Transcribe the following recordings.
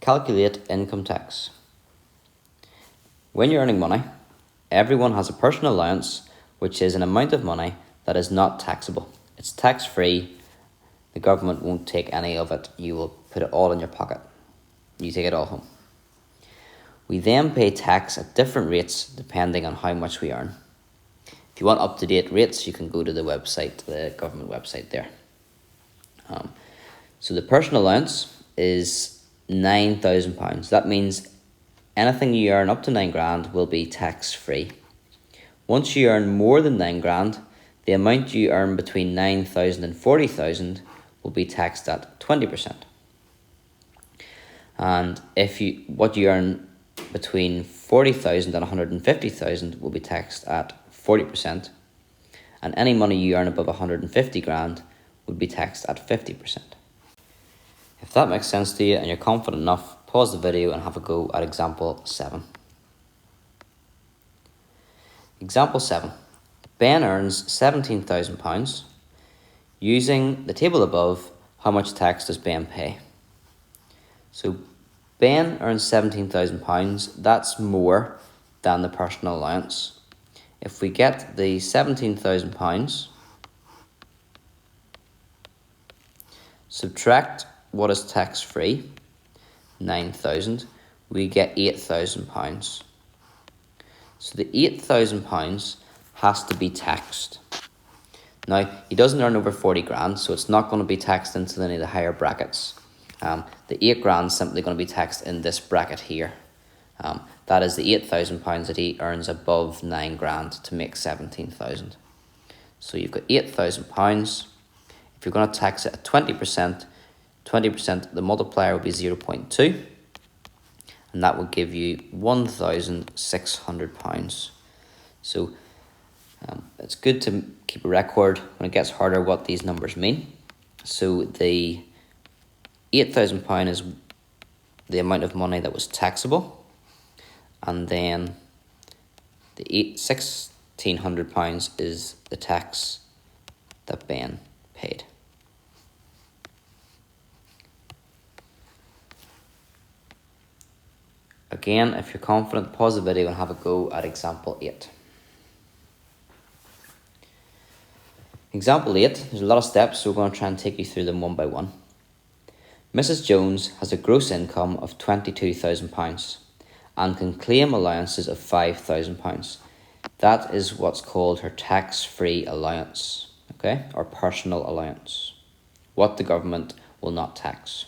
Calculate income tax. When you're earning money, everyone has a personal allowance, which is an amount of money that is not taxable. It's tax-free. The government won't take any of it. You will put it all in your pocket. You take it all home. We then pay tax at different rates depending on how much we earn. If you want up-to-date rates, you can go to the website, the government website there. So the personal allowance is £9,000. That means anything you earn up to 9 grand will be tax-free. Once you earn more than 9 grand, the amount you earn between 9,000 and 40,000 will be taxed at 20%. And what you earn between 40,000 and 150,000 will be taxed at 40%. And any money you earn above 150 grand would be taxed at 50%. If that makes sense to you and you're confident enough, pause the video and have a go at example 7. Example 7. Ben earns £17,000. Using the table above, how much tax does Ben pay? So Ben earns £17,000. That's more than the personal allowance. If we get the £17,000, subtract what is tax-free, 9,000, we get £8,000. So the £8,000 has to be taxed. Now, he doesn't earn over 40 grand, so it's not going to be taxed into any of the higher brackets. The 8 grand is simply going to be taxed in this bracket here. That is the £8,000 that he earns above 9 grand to make 17,000. So you've got £8,000. If you're going to tax it at 20%, the multiplier will be 0.2. And that will give you £1,600. So it's good to keep a record when it gets harder what these numbers mean. So the £8,000 is the amount of money that was taxable, and then the £1,600 is the tax that Ben paid. Again, if you're confident, pause the video and have a go at example 8. Example 8, there's a lot of steps, so we're going to try and take you through them one by one. Mrs. Jones has a gross income of £22,000 and can claim allowances of £5,000. That is what's called her tax-free allowance, okay, or personal allowance, what the government will not tax.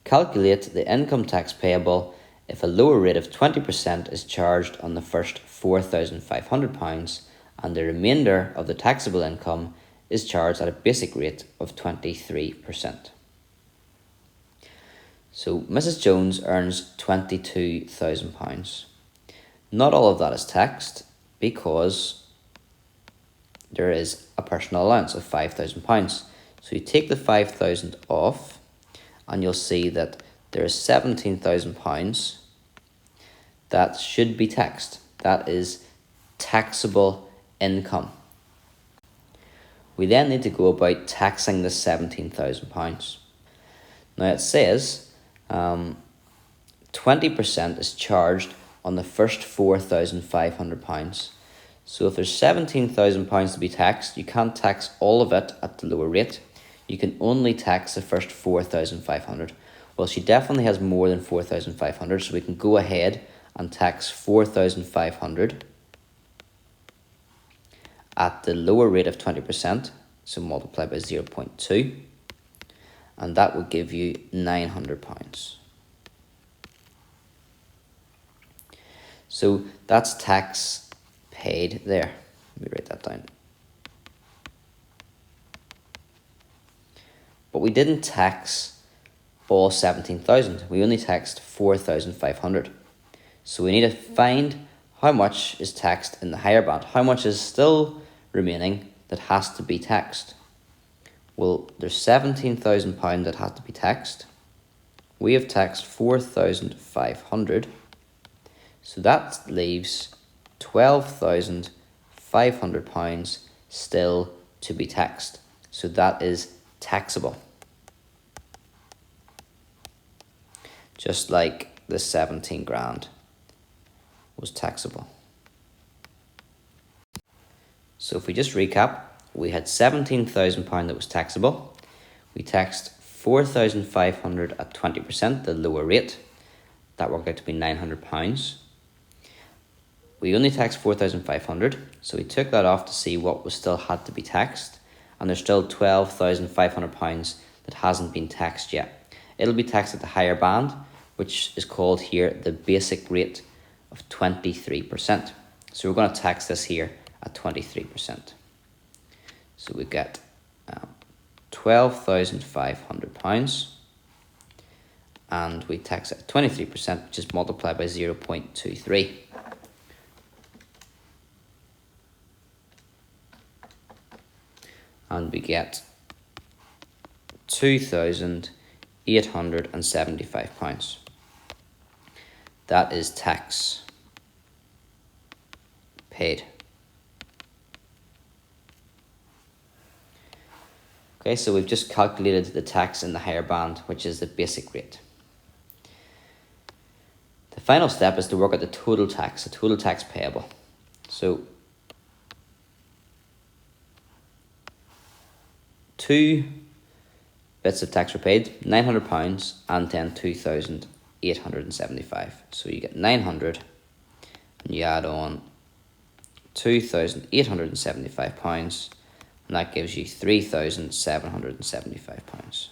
Calculate the income tax payable if a lower rate of 20% is charged on the first £4,500 and the remainder of the taxable income is charged at a basic rate of 23%. So Mrs. Jones earns £22,000. Not all of that is taxed because there is a personal allowance of £5,000. So you take the £5,000 off and you'll see that there is £17,000 that should be taxed. That is taxable income. We then need to go about taxing the £17,000. Now it says 20% is charged on the first £4,500. So if there's £17,000 to be taxed, you can't tax all of it at the lower rate. You can only tax the first £4,500. Well, she definitely has more than £4,500, so we can go ahead and tax £4,500 at the lower rate of 20%, so multiply by 0.2, and that would give you £900. So that's tax paid there. Let me write that down. But we didn't tax all 17,000. We only taxed 4,500. So we need to find how much is taxed in the higher band. How much is still remaining that has to be taxed? Well, there's £17,000 that has to be taxed. We have taxed 4,500. So that leaves £12,500 still to be taxed. So that is taxable. just like the 17 grand was taxable. So if we just recap, we had £17,000 that was taxable. We taxed 4,500 at 20%, the lower rate. That worked out to be £900. We only taxed 4,500, so we took that off to see what was still had to be taxed, and there's still £12,500 that hasn't been taxed yet. It'll be taxed at the higher band, which is called here the basic rate of 23%. So we're going to tax this here at 23%. So we get £12,500, and we tax it at 23%, which is multiplied by 0.23. And we get £2,875. That is tax paid. Okay, so we've just calculated the tax in the higher band, which is the basic rate. The final step is to work out the total tax payable. So 2 bits of tax were paid, £900 and then £2,875. So you get 900 and you add on £2,875, and that gives you £3,775.